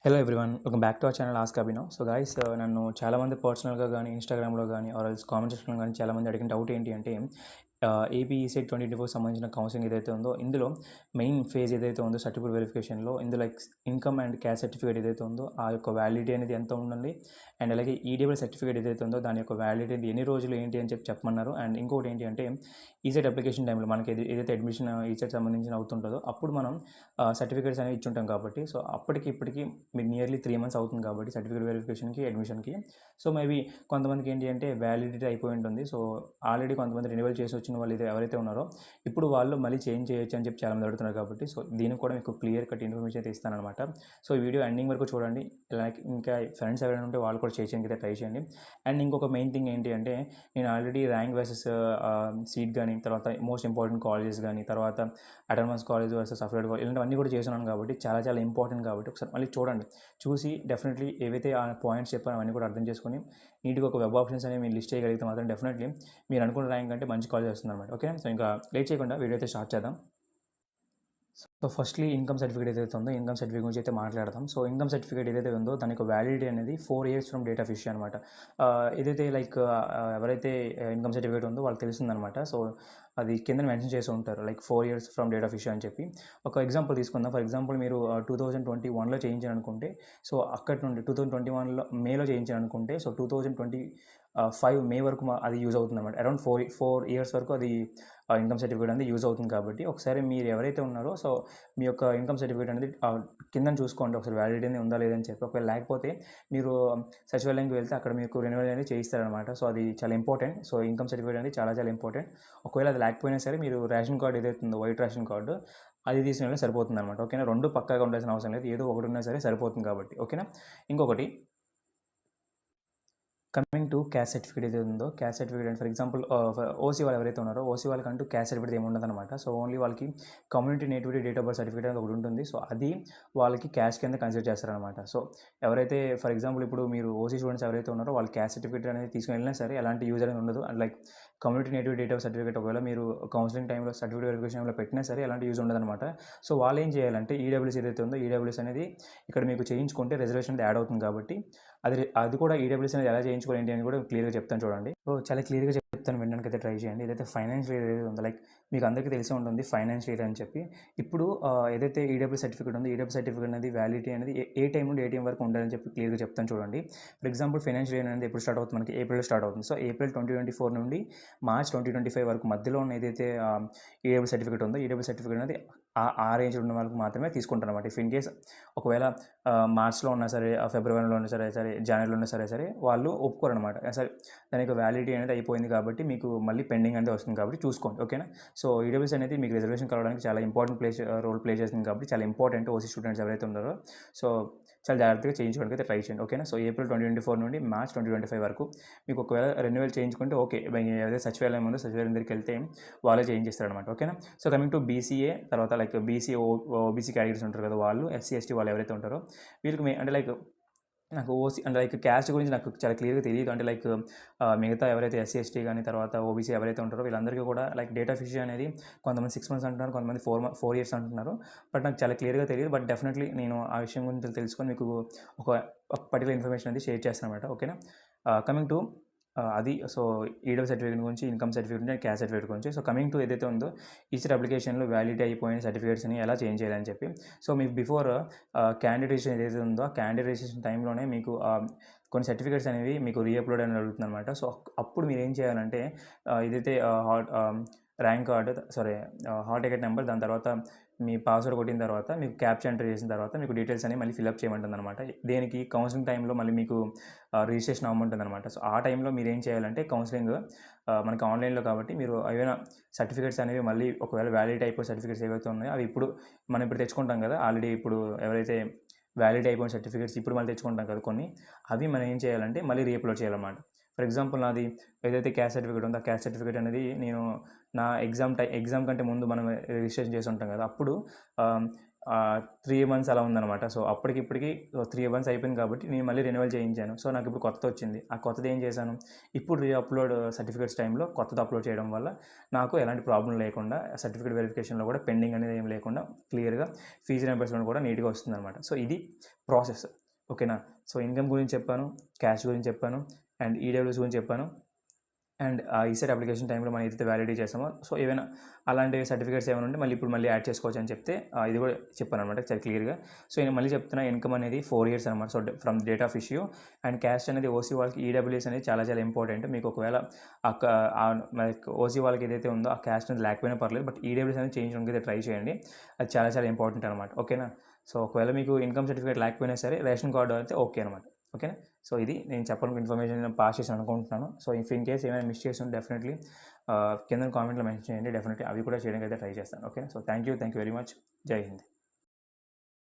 Hello everyone, welcome back to our channel ask Abhinav. So guys, నన్ను చాలామంది పర్సనల్గా కానీ ఇన్స్టాగ్రామ్లో కానీ ఆర్ ఎల్స్ కామెంట్ సెక్షన్లో కానీ చాలామంది అడిగిన డౌట్ ఏంటి అంటే ఏపీ ఈసెట్ 2024 సంబంధించిన కౌన్సిలింగ్ ఏదైతే ఉందో ఇందులో మెయిన్ ఫేజ్ ఏదైతే ఉందో సర్టిఫికేట్ వెరిఫికేషన్లో ఇందులో ఇన్కమ్ అండ్ క్యాస్ట్ సర్టిఫికేట్ ఏదైతే ఉందో ఆ యొక్క వ్యాలిడిటీ అనేది ఎంత ఉండాలి, అండ్ అలాగే ఈడబ్ల్యూ సర్టిఫికేట్ ఏదైతే ఉందో దాని యొక్క వ్యాలిడిటీ ఎన్ని రోజులు ఏంటి అని చెప్పమన్నారు. అండ్ ఇంకోటి ఏంటి అంటే ఈసెట్ అప్లికేషన్ టైంలో మనకి ఏదైతే అడ్మిషన్ ఈసెట్ సంబంధించిన అవుతుంటుందో అప్పుడు మనం సర్టిఫికేట్స్ అనేవి ఇచ్చుంటాం కాబట్టి, సో అప్పటికి ఇప్పటికి మీకు నియర్లీ 3 months అవుతుంది కాబట్టి సర్టిఫికేట్ వెరిఫికేషన్కి అడ్మిషన్కి. సో మేబీ కొంతమందికి ఏంటి అంటే వ్యాలిడిటీ అయిపోయి ఉంటుంది. సో ఆల్రెడీ కొంతమంది రెన్యువల్ చేసి వచ్చిన వాళ్ళు ఎవరైతే ఉన్నారో ఇప్పుడు వాళ్ళు మళ్ళీ చేంజ్ చేయొచ్చు అని చెప్పి చాలామంది అడుగుతున్నారు కాబట్టి, సో దీనికి కూడా మీకు క్లియర్ కట్ ఇన్ఫర్మేషన్ అయితే ఇస్తానమాట. సో ఈ వీడియో ఎండింగ్ వరకు చూడండి. లైక్ ఇంకా ఫ్రెండ్స్ ఎవరైనా ఉంటే వాళ్ళు కూడా చేయడానికి అయితే ట్రై చేయండి. అండ్ ఇంకొక మెయిన్ థింగ్ ఏంటి అంటే నేను ఆల్రెడీ ర్యాంక్ వర్సెస్ సీట్ కానీ, తర్వాత మోస్ట్ ఇంపార్టెంట్ కాలేజెస్ కానీ, తర్వాత autonomous college versus affiliate college ఇలాంటివన్నీ కూడా చేస్తున్నాను కాబట్టి చాలా చాలా ఇంపార్టెంట్ కాబట్టి ఒకసారి మళ్ళీ చూడండి. చూసి డెఫినెట్లీ ఏవైతే ఆ పాయింట్స్ చెప్పానో అవన్నీ కూడా అర్థం చేసుకొని నీట్గా ఒక వెబ్ ఆప్షన్స్ అనేవి మీరు లిస్ట్ చేయగలిగితే మాత్రం డెఫినెట్లీ మీరు అనుకున్న ర్యాంక్ అంటే మంచి కాలేజ్ వస్తుంది అనమాట. ఓకే, సో ఇంకా లేట్ చేయకుండా వీడియో అయితే స్టార్ట్ చేద్దాం. సో ఫస్ట్లీ ఇన్కమ్ సర్టిఫికేట్ ఏదైతే ఉందో ఇన్కమ్ సర్టిఫికేట్ గురించి అయితే మాట్లాడదాం. సో ఇన్కమ్ సర్టిఫికేట్ ఏదైతే ఉందో దానికి వ్యాలిడిటీ అనేది 4 years from date of issue అనమాట. ఏదైతే లైక్ ఎవరైతే ఇన్కమ్ సర్టిఫికేట్ ఉందో వాళ్ళకి తెలుస్తుందనమాట. సో అది కింద మెన్షన్ చేసి ఉంటారు like 4 years from date of issue అని చెప్పి. ఒక ఎగ్జాంపుల్ తీసుకుందాం. ఫర్ ఎగ్జాంపుల్ మీరు 2021లో చేయించాలనుకుంటే, సో అక్కడి నుండి 2021లో మేలో చేయించాలనుకుంటే, సో 2025 మే వరకు అది యూజ్ అవుతుంది అనమాట. అరౌండ్ 4 years వరకు అది ఇన్కమ్ సర్టిఫికేట్ అనేది యూజ్ అవుతుంది కాబట్టి ఒకసారి మీరు ఎవరైతే ఉన్నారో సో మీ యొక్క ఇన్కమ్ సర్టిఫికేట్ అనేది కింద చూసుకోండి ఒకసారి వ్యాలిడిటీ అనేది ఉందా లేదని చెప్పి. ఒకవేళ లేకపోతే మీరు సచివాలయంకి వెళ్తే అక్కడ మీకు రెన్యువల్ అనేది చేయిస్తారనమాట. సో అది చాలా ఇంపార్టెంట్. సో ఇన్కమ్ సర్టిఫికేట్ అనేది చాలా చాలా ఇంపార్టెంట్. ఒకవేళ అది లేకపోయినా సరే మీరు రేషన్ కార్డు ఏదైతే ఉందో వైట్ రేషన్ కార్డు అది తీసుకుని సరిపోతుంది అనమాట. ఓకేనా, రెండు పక్కాగా ఉండాల్సిన అవసరం లేదు, ఏదో ఒకటి ఉన్నా సరే సరిపోతుంది కాబట్టి. ఓకేనా, ఇంకొకటి కమింగ్ టు క్యాస్ట్ సర్టిఫికేట్ ఏదైతే ఉందో క్యాస్ట్ సర్టిఫికేట్ అంటే ఫర్ ఎగ్జాంపుల్ ఓసీ వాళ్ళు ఎవరైతే ఉన్నారో ఓసీ వాళ్ళకంటూ క్యాస్ట్ సర్టిఫికేట్ ఏమి ఉండదన్నమాట. సో ఓన్లీ వాళ్ళకి community nativity date of birth certificate అనేది ఒకటి ఉంటుంది. సో అది వాళ్ళకి క్యాస్ట్ కింద కన్సిడర్ చేస్తారనమాట. సో ఎవరైతే ఫర్ ఎగ్జాంపుల్ ఇప్పుడు మీరు ఓసీ స్టూడెంట్స్ ఎవరైతే ఉన్నారో వాళ్ళు క్యాస్ట్ సర్టిఫికేట్ అనేది తీసుకుని వెళ్ళినా సరే ఎలాంటి యూజ్ అనేది ఉండదు. And like community nativity date of certificate ఒకవేళ మీరు కౌన్సిలింగ్ టైంలో సర్టిఫికేట్ వెరిఫికేషన్లో పెట్టినా సరే ఎలాంటి యూజ్ ఉండదన్నమాట. సో వాళ్ళు ఏం చేయాలంటే ఈడబ్ల్యూఎస్ ఏదైతే ఉందో ఈడబ్ల్యూఎస్ అనేది ఇక్కడ మీకు చేయించుకుంటే రిజర్వేషన్ అనేది యాడ్ అవుతుంది కాబట్టి అది కూడా ఈడబ్ల్యూఎస్ అనేది ఎలా చేయించుకోవాలి ఏంటి అని కూడా క్లియర్గా చెప్తాను చూడండి. సో చాలా క్లియర్గా చెప్తాను, వినడానికి అయితే ట్రై చేయండి. ఏదైతే ఫైనాన్షియల్ ఇయర్ ఏదైతే ఉందో లైక్ మీకు అందరికీ తెలిసే ఉంటుంది ఫైనాన్షియల్ ఇయర్ అని చెప్పి. ఇప్పుడు ఏదైతే ఈడబ్ల్యూ సర్టిఫికేట్ ఉందో ఈడబ్ల్యూ సర్టిఫికేట్ అనేది వ్యాలిడిటీ అనేది ఏ టైం నుండి ఏ టైం వరకు ఉండాలని చెప్పి క్లియర్గా చెప్తాను చూడండి. ఫర్ ఎగ్జాంపుల్ ఫైనాన్షియల్ ఇయర్ అనేది ఎప్పుడు స్టార్ట్ అవుతుంది, మనకి ఏప్రిల్ స్టార్ట్ అవుతుంది. సో ఏప్రిల్ 2024 నుండి మార్చ్ 2025 వరకు మధ్యలో ఉన్న ఏదైతే ఈడబ్ల్యూ సర్టిఫికేట్ ఉందో ఈడబ్ల్యూ సర్టిఫికేట్ అనేది ఆ రేంజ్ ఉన్న వాళ్ళకి మాత్రమే తీసుకుంటారు అనమాట. ఇఫ్ ఇన్ కేస్ ఒకవేళ మార్చ్లో ఉన్నా సరే, ఫిబ్రవరిలో ఉన్నా సరే జనవరిలో ఉన్నా సరే వాళ్ళు ఒప్పుకోరనమాట. సరే దానికి వ్యాలిడిటీ అనేది అయిపోయింది కాబట్టి మీకు మళ్ళీ పెండింగ్ అనేది వస్తుంది కాబట్టి చూసుకోండి. ఓకేనా, సో ఈడబ్ల్యూఎస్ అనేది మీకు రిజర్వేషన్ కలవడానికి చాలా ఇంపార్టెంట్ రోల్ ప్లే చేస్తుంది కాబట్టి చాలా ఇంపార్టెంట్ ఓసీ స్టూడెంట్స్ ఎవరైతే ఉన్నారో సో చాలా జాగ్రత్తగా చేయించుకోవడానికి అయితే ట్రై చేయండి. ఓకేనా, సో ఏప్రిల్ 2024 నుండి మార్చ్ 2025 వరకు మీకు ఒకవేళ రెన్యువల్ చేయించుకుంటే ఓకే, ఏదైతే సచివాలయం ఉందో సచివాలయం దగ్గరికి వెళ్తే వాళ్ళే చేయించేస్తారనమాట. ఓకేనా, సో కమింగ్ టు బీసీఏ తర్వాత లైక్ బీసీ ఓబీసీ కేటగిరీస్ ఉంటారు కదా వాళ్ళు, ఎస్సీ ఎస్టీ వాళ్ళు ఎవరైతే ఉంటారో వీళ్ళకి అంటే లైక్ నాకు ఓసీ అంటే లైక్ క్యాస్ట్ గురించి నాకు చాలా క్లియర్గా తెలియదు. అంటే లైక్ మిగతా ఎవరైతే ఎస్సీ ఎస్టీ కానీ తర్వాత ఓబీసీ ఎవరైతే ఉంటారో వీళ్ళందరికీ కూడా లైక్ డేట్ ఆఫ్ ఇష్యూ అనేది కొంతమంది 6 months అంటున్నారు, కొంతమంది 4 years అంటున్నారు. బట్ నాకు చాలా క్లియర్గా తెలియదు. బట్ డెఫినెట్లీ నేను ఆ విషయం గురించి తెలుసుకొని మీకు ఒక పర్టికులర్ ఇన్ఫర్మేషన్ అనేది షేర్ చేస్తాను అనమాట. ఓకేనా, కమింగ్ టు అది సో ఈడబ్ల్యూ సర్టిఫికేట్ గురించి, ఇన్కమ్ సర్టిఫికేట్ గురించి, క్యాస్ట్ సర్టిఫికేట్ గురించి. సో కమింగ్ టు ఏదైతే ఉందో ఈచర్ అప్లికేషన్లో వ్యాలిడిటీ అయిపోయిన సర్టిఫికేట్స్ని ఎలా చేంజ్ చేయాలని చెప్పి. సో మీకు బిఫోర్ క్యాండిడేట్ రిజిస్ట్రేషన్ ఏదైతే ఉందో ఆ క్యాండిడేట్ రిజిస్ట్రేషన్ టైంలోనే మీకు కొన్ని సర్టిఫికేట్స్ అనేవి మీకు రీఅప్లోడ్ అని అడుగుతుంది అనమాట. సో అప్పుడు మీరు ఏం చేయాలంటే ఏదైతే rank card hall ticket number, దాని తర్వాత మీ పాస్వర్డ్ కొట్టిన తర్వాత మీకు క్యాప్చా ఎంటర్ చేసిన తర్వాత మీకు డీటెయిల్స్ అనేవి మళ్ళీ ఫిల్అప్ చేయమంటుంది అనమాట. దేనికి కౌన్సిలింగ్ టైంలో మళ్ళీ మీకు రిజిస్ట్రేషన్ అవ్వమంటుంది అనమాట. సో ఆ టైంలో మీరు ఏం చేయాలంటే కౌన్సిలింగ్ మనకి ఆన్లైన్లో కాబట్టి మీరు ఏవైనా సర్టిఫికేట్స్ అనేవి మళ్ళీ ఒకవేళ వ్యాలిడ్ అయిపోయిన సర్టిఫికేట్స్ ఏవైతే ఉన్నాయో అవి మనం ఇప్పుడు తెచ్చుకుంటాం కదా, ఆల్రెడీ ఇప్పుడు ఎవరైతే వ్యాలిడ్ అయిపోయిన సర్టిఫికేట్స్ ఇప్పుడు మళ్ళీ తెచ్చుకుంటాం కదా కొన్ని, అవి మనం ఏం చేయాలంటే మళ్ళీ రీఅప్లోడ్ చేయాలన్నమాట. ఫర్ ఎగ్జాంపుల్ నాది ఏదైతే క్యాస్ట్ సర్టిఫికేట్ ఉందో ఆ క్యాస్ట్ సర్టిఫికేట్ అనేది నేను నా ఎగ్జామ్ కంటే ముందు మనం రిజిస్ట్రేషన్ చేసి ఉంటాం కదా, అప్పుడు 3 మంత్స్ అలా ఉందన్నమాట. సో అప్పటికిప్పటికి 3 మంత్స్ అయిపోయింది కాబట్టి నేను మళ్ళీ రెన్యువల్ చేయించాను. సో నాకు ఇప్పుడు కొత్తది వచ్చింది. ఆ కొత్తది ఏం చేశాను, ఇప్పుడు అప్లోడ్ సర్టిఫికేట్స్ టైంలో కొత్తది అప్లోడ్ చేయడం వల్ల నాకు ఎలాంటి ప్రాబ్లం లేకుండా సర్టిఫికేట్ వెరిఫికేషన్లో కూడా పెండింగ్ అనేది ఏం లేకుండా క్లియర్గా ఫీజు రింబర్స్మెంట్ కూడా నీట్గా వస్తుందన్నమాట. సో ఇది ప్రాసెస్. ఓకేనా. సో ఇన్కమ్ గురించి చెప్పాను, క్యాష్ గురించి చెప్పాను, అండ్ ఈడబ్ల్యూఎస్ గురించి చెప్పాను, అండ్ ఈసెట్ అప్లికేషన్ టైంలో మనం ఏదైతే వ్యాలిడేట్ చేస్తామో సో ఏమైనా అలాంటి సర్టిఫికేట్స్ ఏమైనా ఉంటే మళ్ళీ యాడ్ చేసుకోవచ్చు అని చెప్తే ఇది కూడా చెప్పాను అనమాట చాలా క్లియర్గా. సో నేను మళ్ళీ చెప్తున్నా, ఇన్కమ్ అనేది 4 years అనమాట. So from date of issue. And cash అనేది ఓసీ వాళ్ళకి ఈడబ్ల్యూఎస్ అనేది చాలా చాలా ఇంపార్టెంట్. మీకు ఒకవేళ ఓసీ వాళ్ళకి ఏదైతే ఉందో ఆ క్యాష్ అనేది లేకపోయినా పర్లేదు, బట్ ఈడబ్ల్యూఎస్ అనేది చేంజ్ అయితే ట్రై చేయండి. అది చాలా చాలా ఇంపార్టెంట్ అనమాట. ఓకేనా. సో ఒకవేళ మీకు ఇన్కమ్ సర్టిఫికేట్ లేకపోయినా సరే రేషన్ కార్డు అయితే ఓకే అనమాట. ఓకేనా. సో ఇది నేను చెప్పాలనుకున్న ఇన్ఫర్మేషన్ పాస్ చేసి అనుకుంటున్నాను. సో ఇఫ్ ఇన్ కేస్ ఏమైనా మిస్ చేసి ఉంటే డెఫినెట్లీ కింద కామెంట్లో మెన్షన్ చేయండి. డెఫినెట్లీ అవి కూడా చేయడానికి అయితే ట్రై చేస్తాను. Okay. So thank you very much. జై హింద్.